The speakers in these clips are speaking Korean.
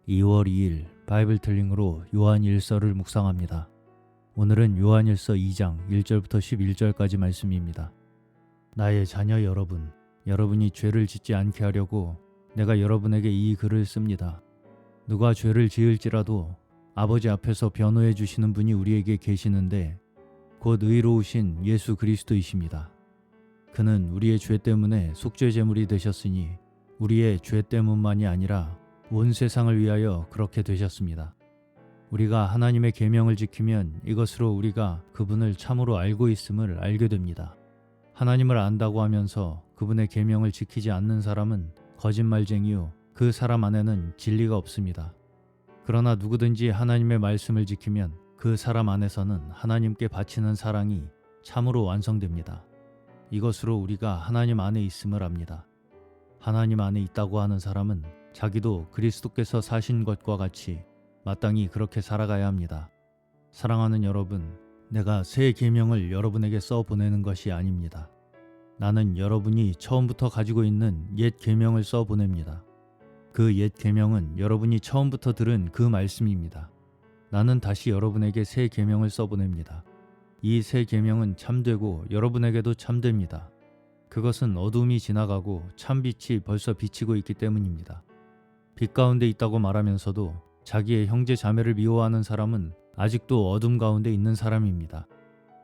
2월 2일 바이블 텔링으로 요한 1서를 묵상합니다. 오늘은 요한 1서 2장 1절부터 11절까지 말씀입니다. 나의 자녀 여러분, 여러분이 죄를 짓지 않게 하려고 내가 여러분에게 이 글을 씁니다. 누가 죄를 지을지라도 아버지 앞에서 변호해 주시는 분이 우리에게 계시는데 곧 의로우신 예수 그리스도이십니다. 그는 우리의 죄 때문에 속죄 제물이 되셨으니 우리의 죄 때문만이 아니라 온 세상을 위하여 그렇게 되셨습니다. 우리가 하나님의 계명을 지키면 이것으로 우리가 그분을 참으로 알고 있음을 알게 됩니다. 하나님을 안다고 하면서 그분의 계명을 지키지 않는 사람은 거짓말쟁이요 그 사람 안에는 진리가 없습니다. 그러나 누구든지 하나님의 말씀을 지키면 그 사람 안에서는 하나님께 바치는 사랑이 참으로 완성됩니다. 이것으로 우리가 하나님 안에 있음을 압니다. 하나님 안에 있다고 하는 사람은 자기도 그리스도께서 사신 것과 같이 마땅히 그렇게 살아가야 합니다. 사랑하는 여러분, 내가 새 계명을 여러분에게 써 보내는 것이 아닙니다. 나는 여러분이 처음부터 가지고 있는 옛 계명을 써 보냅니다. 그 옛 계명은 여러분이 처음부터 들은 그 말씀입니다. 나는 다시 여러분에게 새 계명을 써 보냅니다. 이 새 계명은 참되고 여러분에게도 참됩니다. 그것은 어두움이 지나가고 참빛이 벌써 비치고 있기 때문입니다. 빛 가운데 있다고 말하면서도 자기의 형제 자매를 미워하는 사람은 아직도 어둠 가운데 있는 사람입니다.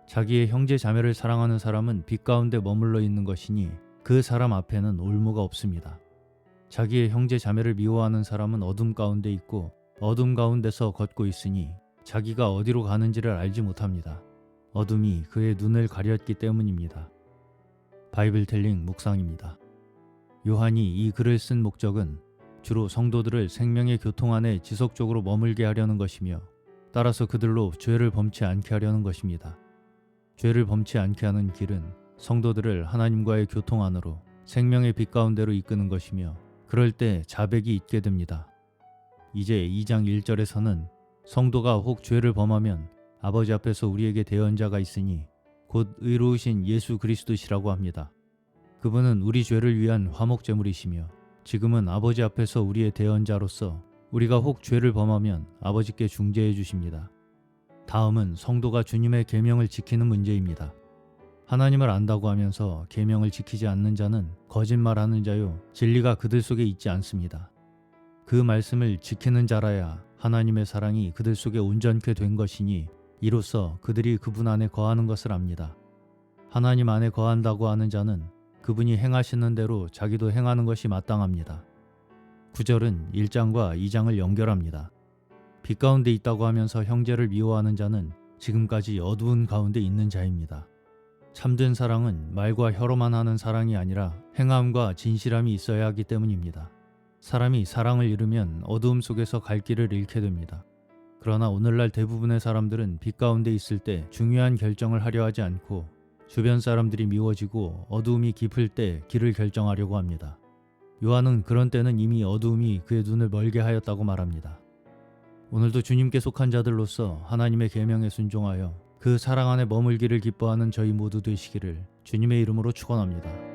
자기의 형제 자매를 사랑하는 사람은 빛 가운데 머물러 있는 것이니 그 사람 앞에는 올무가 없습니다. 자기의 형제 자매를 미워하는 사람은 어둠 가운데 있고 어둠 가운데서 걷고 있으니 자기가 어디로 가는지를 알지 못합니다. 어둠이 그의 눈을 가렸기 때문입니다. 바이블 텔링 묵상입니다. 요한이 이 글을 쓴 목적은 주로 성도들을 생명의 교통 안에 지속적으로 머물게 하려는 것이며 따라서 그들로 죄를 범치 않게 하려는 것입니다. 죄를 범치 않게 하는 길은 성도들을 하나님과의 교통 안으로 생명의 빛 가운데로 이끄는 것이며 그럴 때 자백이 있게 됩니다. 이제 2장 1절에서는 성도가 혹 죄를 범하면 아버지 앞에서 우리에게 대언자가 있으니 곧 의로우신 예수 그리스도시라고 합니다. 그분은 우리 죄를 위한 화목제물이시며 지금은 아버지 앞에서 우리의 대언자로서 우리가 혹 죄를 범하면 아버지께 중재해 주십니다. 다음은 성도가 주님의 계명을 지키는 문제입니다. 하나님을 안다고 하면서 계명을 지키지 않는 자는 거짓말하는 자요 진리가 그들 속에 있지 않습니다. 그 말씀을 지키는 자라야 하나님의 사랑이 그들 속에 온전케 된 것이니 이로써 그들이 그분 안에 거하는 것을 압니다. 하나님 안에 거한다고 하는 자는 그분이 행하시는 대로 자기도 행하는 것이 마땅합니다. 9절은 1장과 2장을 연결합니다. 빛 가운데 있다고 하면서 형제를 미워하는 자는 지금까지 어두운 가운데 있는 자입니다. 참된 사랑은 말과 혀로만 하는 사랑이 아니라 행함과 진실함이 있어야 하기 때문입니다. 사람이 사랑을 잃으면 어두움 속에서 갈 길을 잃게 됩니다. 그러나 오늘날 대부분의 사람들은 빛 가운데 있을 때 중요한 결정을 하려 하지 않고 주변 사람들이 미워지고 어두움이 깊을 때 길을 결정하려고 합니다. 요한은 그런 때는 이미 어두움이 그의 눈을 멀게 하였다고 말합니다. 오늘도 주님께 속한 자들로서 하나님의 계명에 순종하여 그 사랑 안에 머물기를 기뻐하는 저희 모두 되시기를 주님의 이름으로 축원합니다.